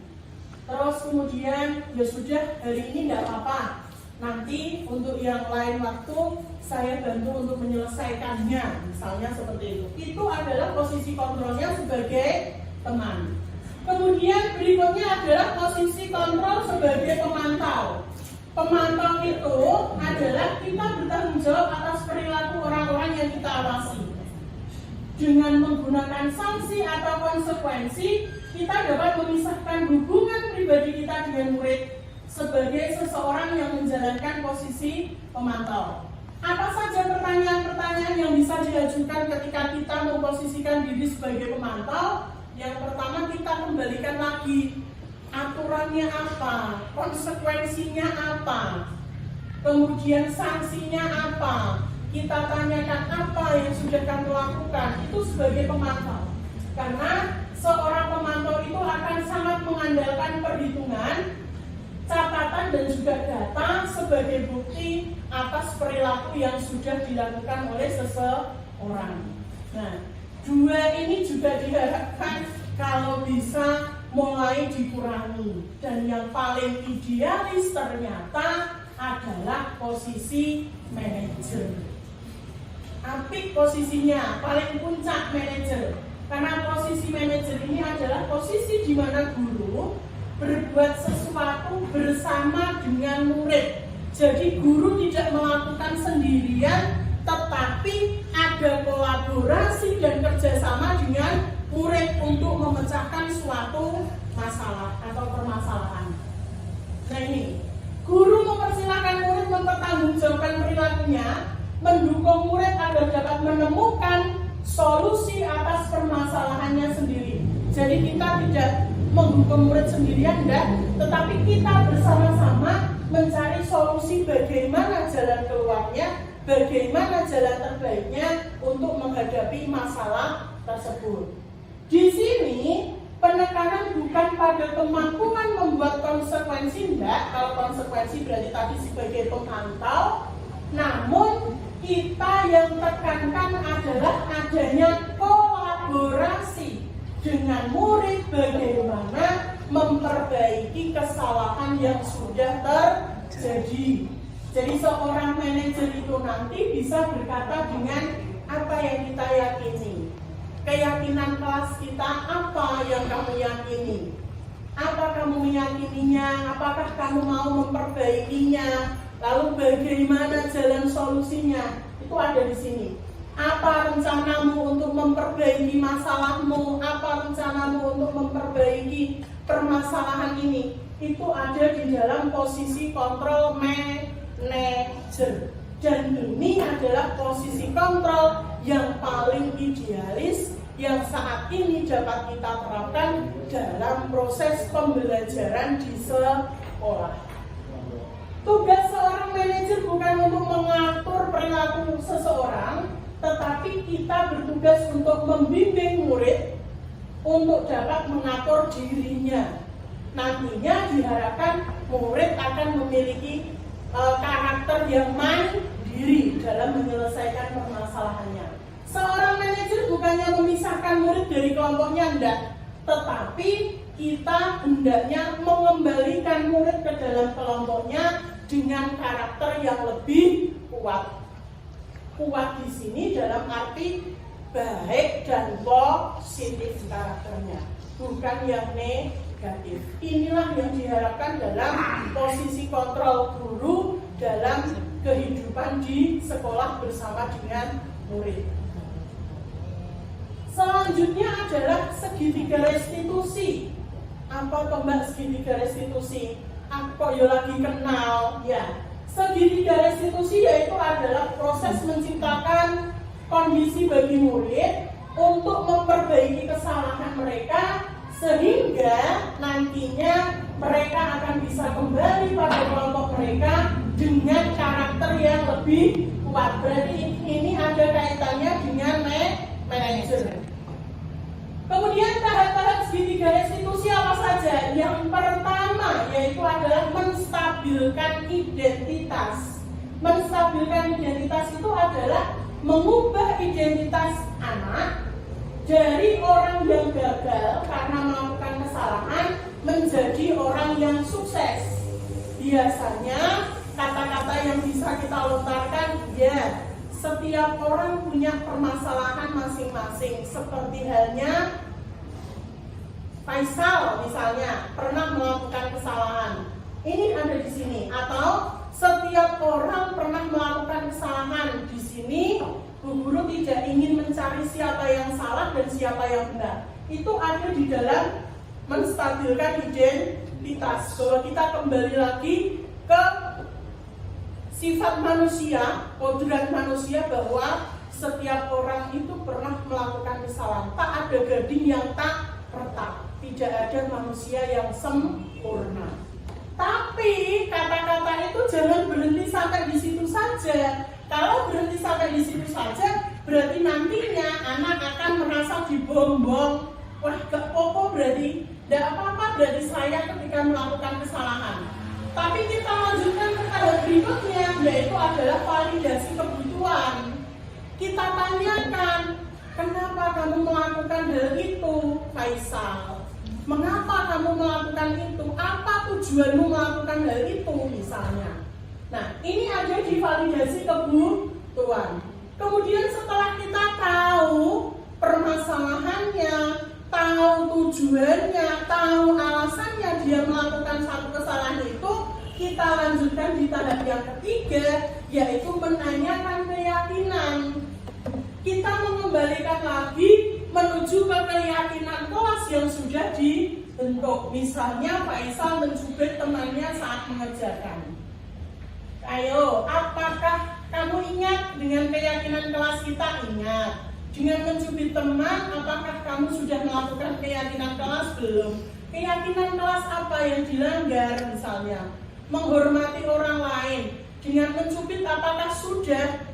Terus kemudian ya sudah, hari ini gak apa-apa, nanti untuk yang lain waktu saya bantu untuk menyelesaikannya, misalnya seperti itu. Itu adalah posisi kontrolnya sebagai teman. Kemudian berikutnya adalah posisi kontrol sebagai pemantau. Pemantau itu adalah kita bertanggung jawab atas perilaku orang-orang yang kita awasi. Dengan menggunakan sanksi atau konsekuensi, kita dapat memisahkan hubungan pribadi kita dengan murid sebagai seseorang yang menjalankan posisi pemantau. Apa saja pertanyaan-pertanyaan yang bisa diajukan ketika kita memposisikan diri sebagai pemantau? Yang pertama, kita kembalikan lagi aturannya apa, konsekuensinya apa, kemudian sanksinya apa. Kita tanyakan apa yang sudah kamu lakukan, itu sebagai pemantau. Karena seorang pemantau itu akan sangat mengandalkan perhitungan, catatan dan juga data sebagai bukti atas perilaku yang sudah dilakukan oleh seseorang. Nah, dua ini juga diharapkan kalau bisa mulai dikurangi. Dan yang paling idealis ternyata adalah posisi manajer. Apik posisinya, paling puncak manajer. Karena posisi manajer ini adalah posisi di mana guru berbuat sesuatu bersama dengan murid. Jadi guru tidak melakukan sendirian, tetapi ada kolaborasi dan kerjasama dengan murid untuk memecahkan suatu masalah atau permasalahan. Nah ini, guru mempersilahkan murid mempertanggungjawabkan perilakunya, mendukung murid agar dapat menemukan solusi atas permasalahannya sendiri. Jadi kita tidak menghukum murid sendirian, enggak, tetapi kita bersama-sama mencari solusi bagaimana jalan keluarnya, bagaimana jalan terbaiknya untuk menghadapi masalah tersebut. Di sini penekanan bukan pada kemampuan membuat konsekuensi, enggak. Kalau konsekuensi berarti tadi sebagai pemantau, namun kita yang tekankan adalah adanya kolaborasi dengan murid bagaimana memperbaiki kesalahan yang sudah terjadi. Jadi seorang manajer itu nanti bisa berkata dengan apa yang kita yakini. Keyakinan kelas kita apa yang kamu yakini? Apa kamu meyakininya? Apakah kamu mau memperbaikinya? Lalu bagaimana jalan solusinya? Itu ada di sini. Apa rencanamu untuk memperbaiki masalahmu? Apa rencanamu untuk memperbaiki permasalahan ini? Itu ada di dalam posisi kontrol manajer. Dan ini adalah posisi kontrol yang paling idealis yang saat ini dapat kita terapkan dalam proses pembelajaran di sekolah. Tugas seorang manajer bukan untuk mengatur perilaku seseorang, tetapi kita bertugas untuk membimbing murid untuk dapat mengatur dirinya. Nantinya diharapkan murid akan memiliki karakter yang mandiri dalam menyelesaikan permasalahannya. Seorang manajer bukannya memisahkan murid dari kelompoknya, enggak, tetapi kita hendaknya mengembalikan murid ke dalam kelompoknya dengan karakter yang lebih kuat. Kuat di sini dalam arti baik dan positif karakternya, bukan yang negatif. Inilah yang diharapkan dalam posisi kontrol guru dalam kehidupan di sekolah bersama dengan murid. Selanjutnya adalah segitiga restitusi. Apa tuh Mbak segitiga restitusi? Aku ya lagi kenal ya. Segitiga restitusi yaitu adalah proses menciptakan kondisi bagi murid untuk memperbaiki kesalahan mereka sehingga nantinya mereka akan bisa kembali pada kelompok mereka dengan karakter yang lebih kuat. Berarti ini ada kaitannya dengan manajer. Kemudian tahap-tahap segitiga restitusi apa saja? Yang pertama yaitu adalah menstabilkan identitas. Menstabilkan identitas itu adalah mengubah identitas anak dari orang yang gagal karena melakukan kesalahan menjadi orang yang sukses. Biasanya kata-kata yang bisa kita lontarkan, ya, setiap orang punya permasalahan masing-masing. Seperti halnya Faisal misalnya pernah melakukan kesalahan. Ini ada di sini. Atau setiap orang pernah melakukan kesalahan. Di sini Bu Guru tidak ingin mencari siapa yang salah dan siapa yang benar. Itu ada di dalam menstabilkan identitas. Bahwa kita kembali lagi ke sifat manusia, kodrat manusia bahwa setiap orang itu pernah melakukan kesalahan. Tak ada gading yang tak retak, tidak ada manusia yang sempurna. Tapi kata-kata itu jangan berhenti sampai di situ saja. Kalau berhenti sampai di situ saja, berarti nantinya anak akan merasa dibombong. Wah, gak apa-apa berarti, gak apa-apa berarti saya ketika melakukan kesalahan. Tapi kita lanjutkan ke tahap berikutnya, yaitu adalah validasi kebutuhan. Kita tanyakan, kenapa kamu melakukan hal itu, Faisal? Mengapa kamu melakukan itu? Apa tujuanmu melakukan hal itu, misalnya? Nah, ini ada di validasi kebutuhan. Kemudian setelah kita tahu permasalahannya, tahu tujuannya, tahu alasannya dia melakukan satu kesalahan itu, kita lanjutkan di tahap yang ketiga, yaitu menanyakan keyakinan. Kita mengembalikan lagi menuju ke keyakinan kelas yang sudah dibentuk. Misalnya Faisal mencubit temannya saat mengerjakan. Ayo, apakah kamu ingat dengan keyakinan kelas kita? Ingat. Dengan mencubit teman, apakah kamu sudah melakukan keyakinan kelas? Belum. Keyakinan kelas apa yang dilanggar? Misalnya menghormati orang lain. Dengan mencubit apakah sudah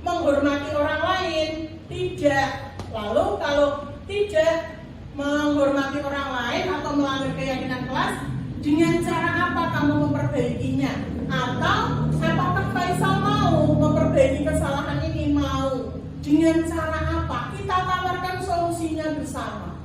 menghormati orang lain? Tidak. Lalu kalau tidak menghormati orang lain atau melanggar keyakinan kelas, dengan cara apa kamu memperbaikinya? Atau apakah Faisal mau memperbaiki kesalahan ini? Mau. Dengan cara apa? Kita tawarkan solusinya bersama.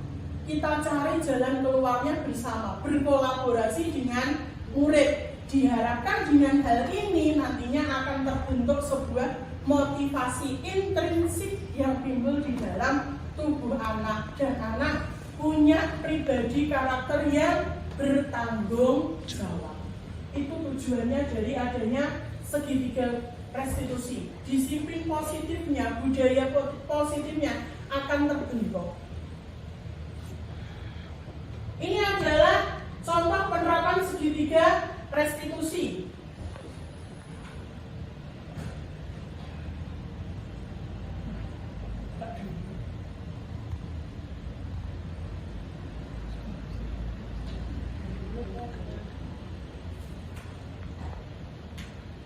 Kita cari jalan keluarnya bersama, berkolaborasi dengan murid. Diharapkan dengan hal ini nantinya akan terbentuk sebuah motivasi intrinsik yang timbul di dalam tubuh anak, dan anak punya pribadi karakter yang bertanggung jawab. Itu tujuannya dari adanya segitiga restitusi. Disiplin positifnya, budaya positifnya akan terbentuk. Ini adalah contoh penerapan segitiga restitusi.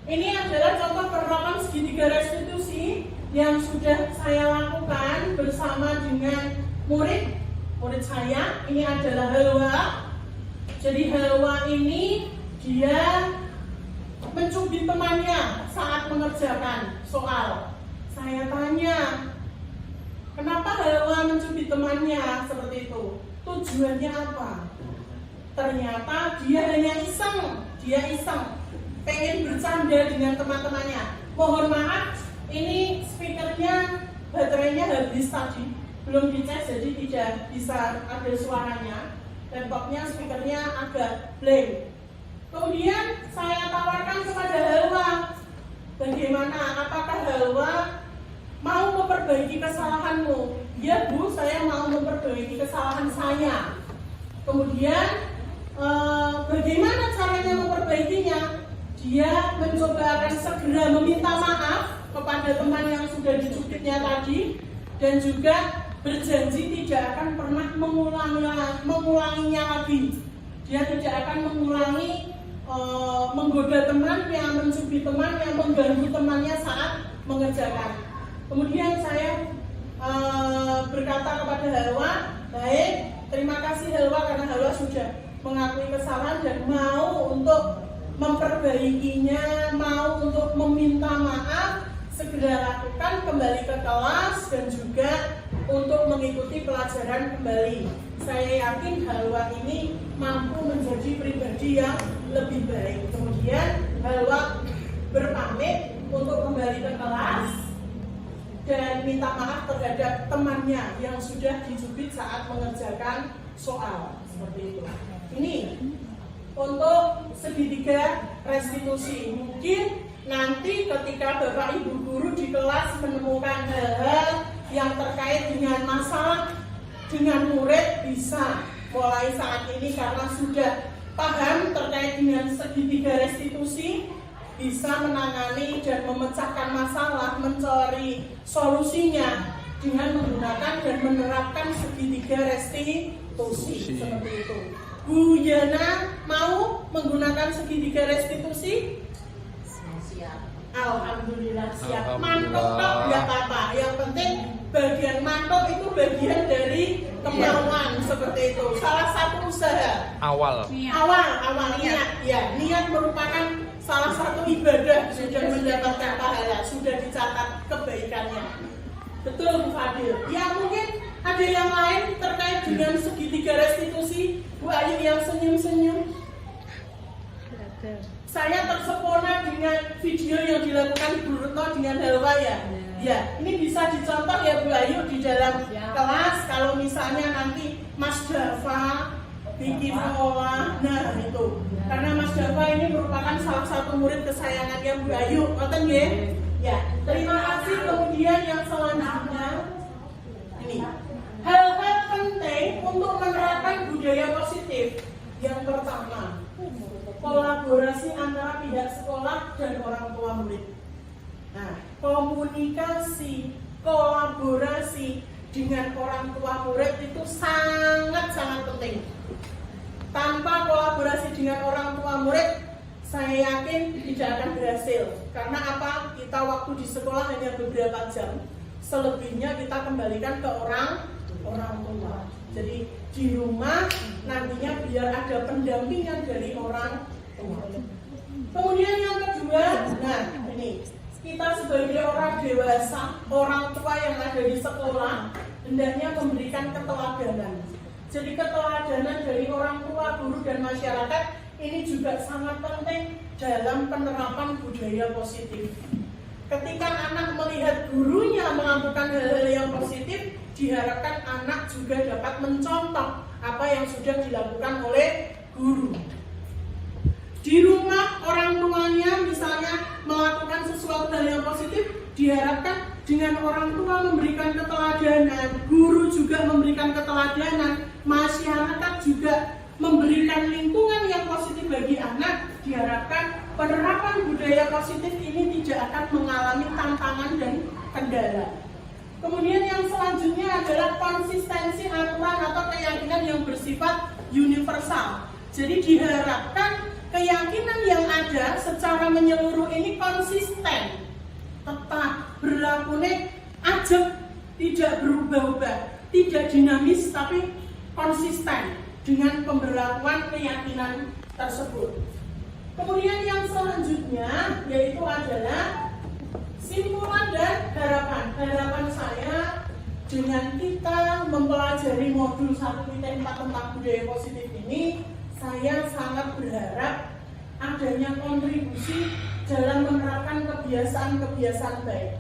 Ini adalah contoh penerapan segitiga restitusi yang sudah saya lakukan bersama dengan murid saya. Ini adalah Halwa. Jadi Halwa ini dia mencubit temannya saat mengerjakan soal. Saya tanya, kenapa Halwa mencubit temannya seperti itu? Tujuannya apa? Ternyata dia hanya iseng. Dia iseng, pengen bercanda dengan teman-temannya. Mohon maaf, ini speakernya baterainya habis tadi, belum dicas jadi tidak bisa ada suaranya. Laptopnya speakernya agak blank. Kemudian saya tawarkan kepada Halwa, bagaimana? Apakah Halwa mau memperbaiki kesalahanmu? Ya Bu, saya mau memperbaiki kesalahan saya. Kemudian bagaimana caranya memperbaikinya? Dia mencoba akan segera meminta maaf kepada teman yang sudah dicubitnya tadi, dan juga berjanji tidak akan pernah mengulanginya lagi. Dia tidak akan mengulangi menggoda temannya, mencubit temannya, mengganggu temannya saat mengerjakan. Kemudian saya berkata kepada Halwa, baik, terima kasih Halwa karena Halwa sudah mengakui kesalahan dan mau untuk memperbaikinya, mau untuk meminta maaf, segera lakukan kembali ke kelas dan juga untuk mengikuti pelajaran kembali. Saya yakin Halwa ini mampu menjadi pribadi yang lebih baik. Kemudian Halwa berpamit untuk kembali ke kelas dan minta maaf terhadap temannya yang sudah dicubit saat mengerjakan soal. Seperti itu. Ini untuk segitiga restitusi. Mungkin nanti ketika Bapak Ibu guru di kelas menemukan hal-hal yang terkait dengan masalah dengan murid, bisa mulai saat ini karena sudah paham terkait dengan segitiga restitusi, bisa menangani dan memecahkan masalah, mencari solusinya dengan menggunakan dan menerapkan segitiga restitusi seperti itu. Bu Yana mau menggunakan segitiga restitusi? Alhamdulillah siap. Mantuk kok nggak apa-apa. Yang penting bagian mantuk itu bagian dari kemauan seperti itu. Salah satu usaha. Awal Niat. Ya, niat merupakan salah satu ibadah sudah mendapatkan pahala, sudah dicatat kebaikannya. Betul Bu Fadil. Ya mungkin ada yang lain terkait dengan segitiga restitusi. Bu Ayu yang senyum-senyum. Saya tersepona dengan video yang dilakukan Bu Retno dengan Halwa ya. Ya, ini bisa dicontoh ya Bu Ayu di dalam kelas. Kalau misalnya nanti Mas Dava bikin olah, nah itu. Karena Mas Dava ini merupakan salah satu murid kesayangannya Bu Ayu, ngoten nggih? Ya, terima kasih. Kemudian yang selanjutnya ini hal-hal penting untuk menerapkan budaya positif. Yang pertama, kolaborasi antara pihak sekolah dan orang tua murid. Nah, komunikasi, kolaborasi dengan orang tua murid itu sangat-sangat penting. Tanpa kolaborasi dengan orang tua murid, saya yakin tidak akan berhasil. Karena apa? Kita waktu di sekolah hanya beberapa jam. Selebihnya kita kembalikan ke orang tua. Jadi di rumah nantinya biar ada pendampingan dari orang tua. Kemudian yang kedua, nah ini kita sebagai orang dewasa, orang tua yang ada di sekolah hendaknya memberikan keteladanan. Jadi keteladanan dari orang tua, guru dan masyarakat ini juga sangat penting dalam penerapan budaya positif. Ketika anak melihat gurunya melakukan hal-hal yang positif, diharapkan anak juga dapat mencontoh apa yang sudah dilakukan oleh guru. Di rumah orang tuanya misalnya melakukan sesuatu hal yang positif, diharapkan dengan orang tua memberikan keteladanan, guru juga memberikan keteladanan, masyarakat juga memberikan lingkungan yang positif bagi anak, diharapkan penerapan budaya positif ini tidak akan mengalami tantangan dan kendala. Kemudian yang selanjutnya adalah konsistensi aturan atau keyakinan yang bersifat universal. Jadi diharapkan keyakinan yang ada secara menyeluruh ini konsisten, tetap berlakunya ajak, tidak berubah-ubah, tidak dinamis tapi konsisten dengan pemberlakuan keyakinan tersebut. Kemudian yang selanjutnya yaitu adalah simpulan dan harapan. Harapan saya dengan kita mempelajari modul 1.4 tentang budaya positif ini, saya sangat berharap adanya kontribusi dalam menerapkan kebiasaan-kebiasaan baik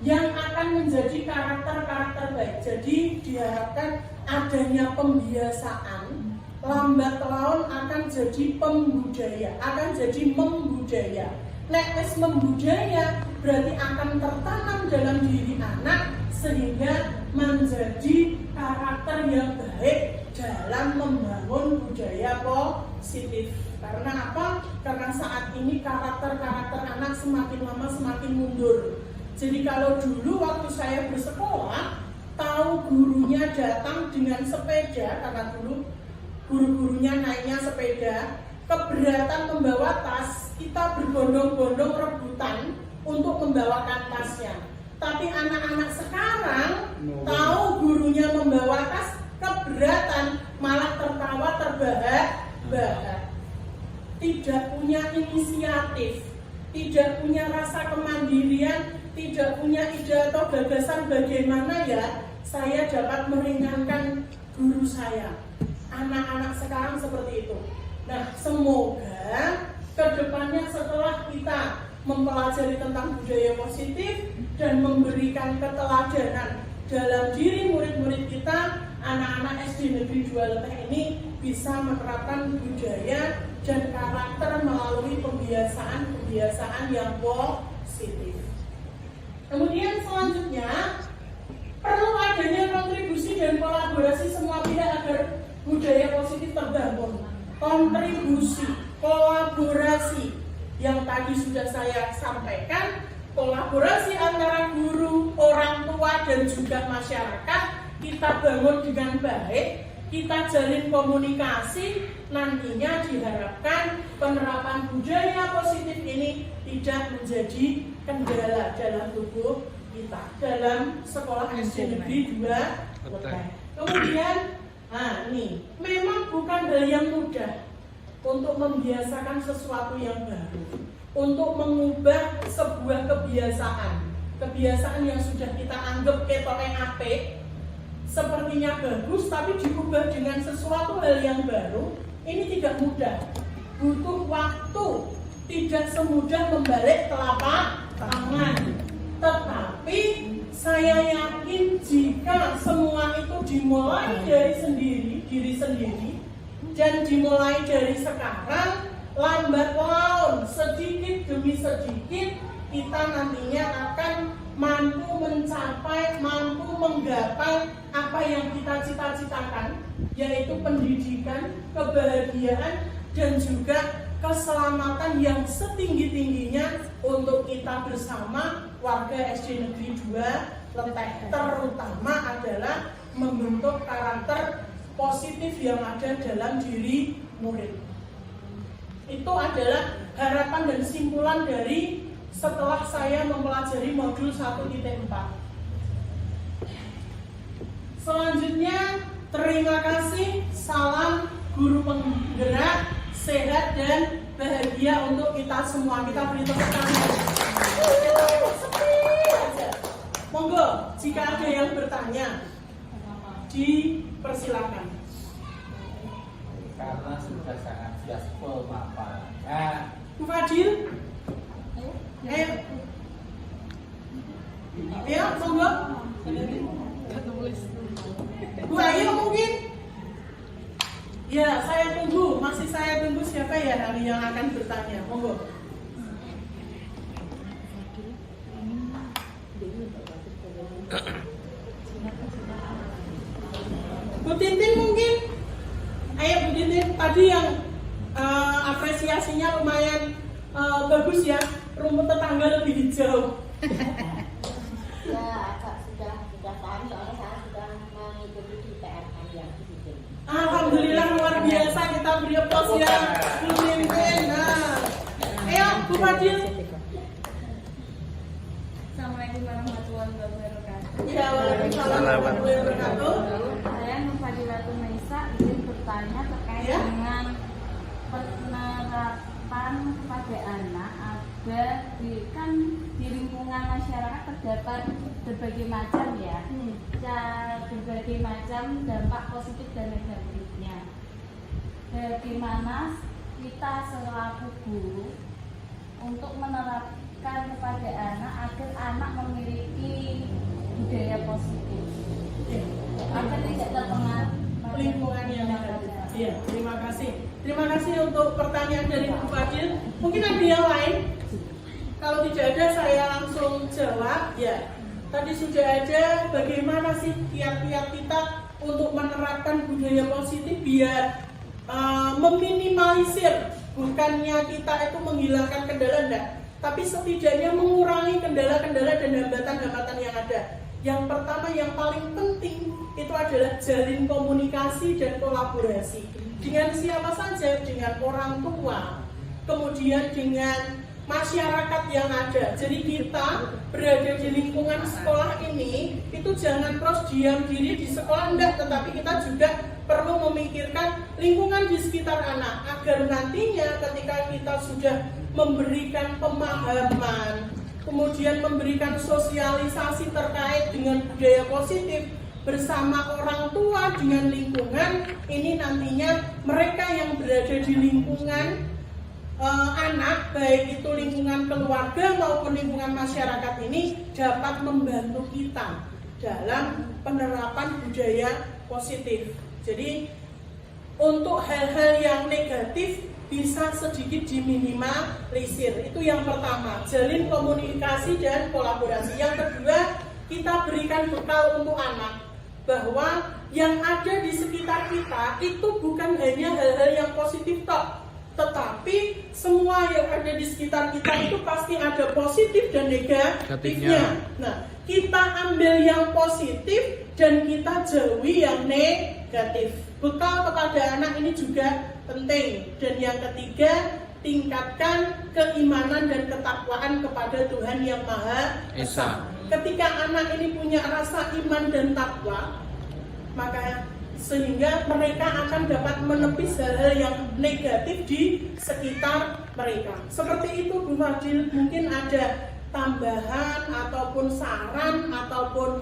yang akan menjadi karakter-karakter baik. Jadi diharapkan adanya pembiasaan, lambat laun akan jadi pembudaya, akan jadi membudaya. Nek wis membudaya berarti akan tertanam dalam diri anak sehingga menjadi karakter yang baik dalam membangun budaya positif. Karena apa? Karena saat ini karakter-karakter anak semakin lama semakin mundur. Jadi kalau dulu waktu saya bersekolah, tahu gurunya datang dengan sepeda, karena dulu guru-gurunya naiknya sepeda, keberatan membawa tas, kita berbondong-bondong rebutan untuk membawakan tasnya. Tapi anak-anak sekarang tahu gurunya membawa tas, keberatan, malah tertawa terbahak-bahak. Tidak punya inisiatif, tidak punya rasa kemandirian, tidak punya ide atau gagasan bagaimana ya saya dapat meringankan guru saya. Anak-anak sekarang seperti itu. Nah, semoga kedepannya setelah kita mempelajari tentang budaya positif dan memberikan keteladanan dalam diri murid-murid kita, anak-anak SD Negeri 2 Leteh ini bisa menerapkan budaya dan karakter melalui pembiasaan-pembiasaan yang positif. Kemudian selanjutnya, perlu adanya kontribusi dan kolaborasi semua pihak agar budaya positif terbangun. Kontribusi, kolaborasi, yang tadi sudah saya sampaikan, kolaborasi antara guru, orang tua, dan juga masyarakat kita bangun dengan baik, kita jalin komunikasi, nantinya diharapkan penerapan budaya positif ini tidak menjadi kendala dalam tubuh kita dalam sekolah SD Negeri 2 Letek. Kemudian, ini memang bukan hal yang mudah untuk membiasakan sesuatu yang baru, untuk mengubah sebuah kebiasaan yang sudah kita anggap ketoknya apik, sepertinya bagus, tapi diubah dengan sesuatu hal yang baru, ini tidak mudah, butuh waktu, tidak semudah membalik telapak tangan. Tetapi saya yakin jika semua itu dimulai dari diri sendiri dan dimulai dari sekarang, lambat laun, sedikit demi sedikit, kita nantinya akan mampu mencapai, mampu menggapai apa yang kita cita-citakan, yaitu pendidikan, kebahagiaan, dan juga keselamatan yang setinggi-tingginya untuk kita bersama warga SD Negeri 2 Letek. Terutama adalah membentuk karakter positif yang ada dalam diri murid. Itu adalah harapan dan simpulan dari setelah saya mempelajari modul 1.4. Selanjutnya, terima kasih, salam guru penggerak, sehat dan bahagia untuk kita semua. Kita beri tepuk tangan. Monggo, jika ada yang bertanya, dipersilakan. Karena sudah sangat full paparan. Bu Fadil, ya, monggo. Bu Ayu mungkin? Ya, saya tunggu. Masih saya tunggu siapa ya hari yang akan bertanya. Monggo. Bu Tintin mungkin? Ayo Bu Tintin, tadi yang apresiasinya lumayan bagus ya, rumput tetangga lebih hijau. Ya, agak sudah paham soalnya saya sudah mengikuti di PRN yang di situ. Alhamdulillah luar biasa, kita beri aplaus ya Bu Tintin. Nah, ayo Bu Fadil. Assalamualaikum warahmatullahi wabarakatuh. Ya, waalaikumsalam warahmatullahi wabarakatuh. Saya Nur Fadilatul Maisa izin bertanya terkait Ya. dengan penerapan kepada anak agar di lingkungan masyarakat terdapat berbagai macam ya, berbagai macam dampak positif dan negatifnya. Bagaimana kita selaku guru untuk menerapkan kepada anak agar anak memiliki budaya positif agar tidak terpengaruh Lingkungan yang negatif. Iya, terima kasih. Terima kasih untuk pertanyaan dari Bu Fadil. Mungkin ada yang lain? Kalau tidak ada, saya langsung jawab. Ya, tadi sudah ada bagaimana sih kiat-kiat kita untuk menerapkan budaya positif biar meminimalisir, bukannya kita itu menghilangkan kendala, enggak, tapi setidaknya mengurangi kendala-kendala dan hambatan-hambatan yang ada. Yang pertama, yang paling penting itu adalah jalin komunikasi dan kolaborasi dengan siapa saja, dengan orang tua, kemudian dengan masyarakat yang ada. Jadi kita berada di lingkungan sekolah ini itu jangan terus diam diri di sekolah, enggak, tetapi kita juga perlu memikirkan lingkungan di sekitar anak agar nantinya ketika kita sudah memberikan pemahaman, kemudian memberikan sosialisasi terkait dengan budaya positif bersama orang tua dengan lingkungan, ini nantinya mereka yang berada di lingkungan anak, baik itu lingkungan keluarga maupun lingkungan masyarakat ini dapat membantu kita dalam penerapan budaya positif. Jadi untuk hal-hal yang negatif bisa sedikit diminimalisir. Itu yang pertama, jalin komunikasi dan kolaborasi. Yang kedua, kita berikan bekal untuk anak bahwa yang ada di sekitar kita itu bukan hanya hal-hal yang positif toh, tetapi semua yang ada di sekitar kita itu pasti ada positif dan negatifnya. Nah, kita ambil yang positif dan kita jauhi yang negatif. Bekal kepada anak ini juga penting. Dan yang ketiga, tingkatkan keimanan dan ketakwaan kepada Tuhan Yang Maha Esa. Ketika anak ini punya rasa iman dan takwa, maka sehingga mereka akan dapat menepis hal-hal yang negatif di sekitar mereka. Seperti itu Bu Fadil, mungkin ada tambahan ataupun saran ataupun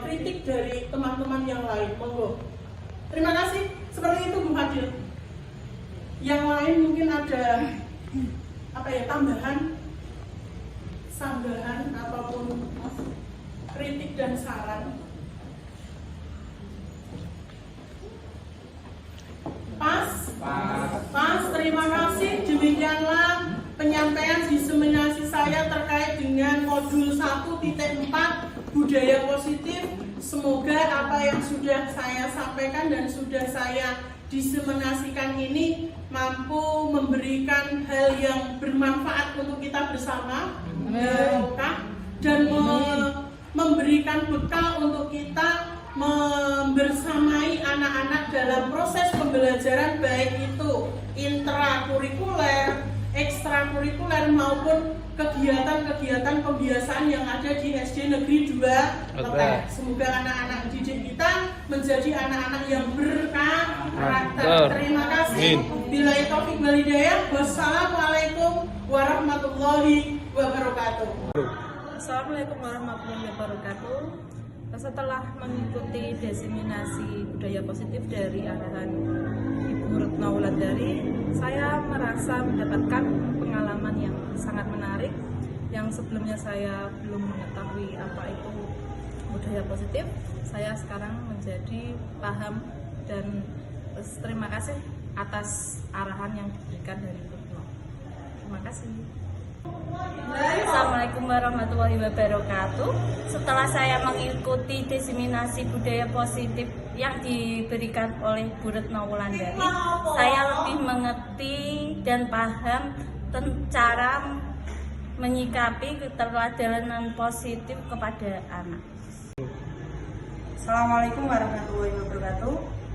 kritik dari teman-teman yang lain. Monggo. Terima kasih. Seperti itu Bu Fadil. Yang lain mungkin ada tambahan ataupun kritik dan saran. Pas, terima kasih. Demikianlah penyampaian diseminasi saya terkait dengan modul 1.4 budaya positif. Semoga apa yang sudah saya sampaikan dan sudah saya diseminasikan ini mampu memberikan hal yang bermanfaat untuk kita bersama, dan memberikan bekal untuk kita membersamai anak-anak dalam proses pembelajaran, baik itu intrakurikuler, ekstrakurikuler maupun kegiatan-kegiatan pembiasaan yang ada di SD Negeri 2 Leteh. Semoga anak-anak didik kita menjadi anak-anak yang berkarakter. Terima kasih. Billahi taufiq wal hidayah. Wassalamualaikum warahmatullahi wabarakatuh. Assalamualaikum warahmatullahi wabarakatuh. Setelah mengikuti diseminasi budaya positif dari arahan Ibu Retno Wulandari, saya merasa mendapatkan pengalaman yang sangat menarik yang sebelumnya saya belum mengetahui apa itu budaya positif. Saya sekarang menjadi paham dan terima kasih atas arahan yang diberikan dari Ibu Retno. Terima kasih. Assalamualaikum warahmatullahi wabarakatuh. Setelah saya mengikuti diseminasi budaya positif yang diberikan oleh Bu Retno Wulandari, saya lebih mengerti dan paham cara menyikapi keteladanan positif kepada anak. Assalamualaikum warahmatullahi wabarakatuh.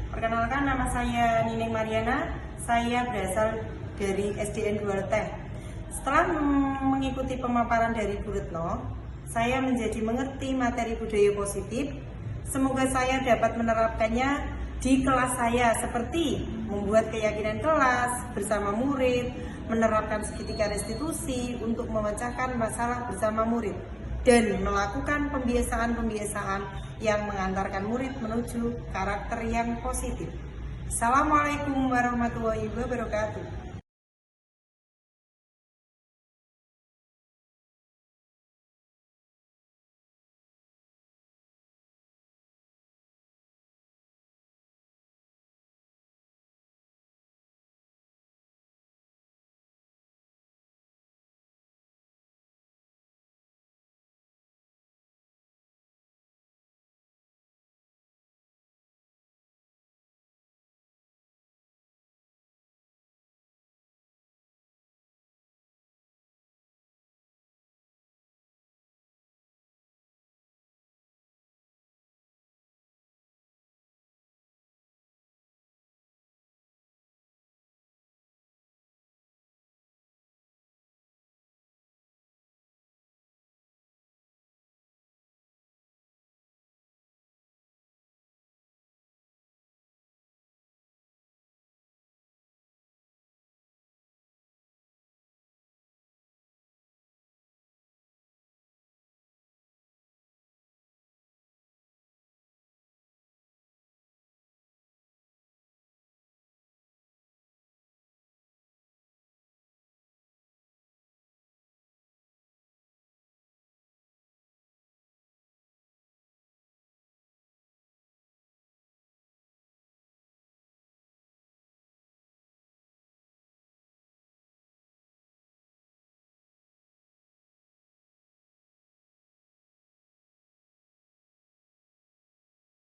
Perkenalkan, nama saya Nining Mariana. Saya berasal dari SDN 2 Leteh. Setelah mengikuti pemaparan dari Bu Retno, saya menjadi mengerti materi budaya positif. Semoga saya dapat menerapkannya di kelas saya, seperti membuat keyakinan kelas bersama murid, menerapkan segitiga restitusi untuk memecahkan masalah bersama murid, dan melakukan pembiasaan-pembiasaan yang mengantarkan murid menuju karakter yang positif. Assalamualaikum warahmatullahi wabarakatuh.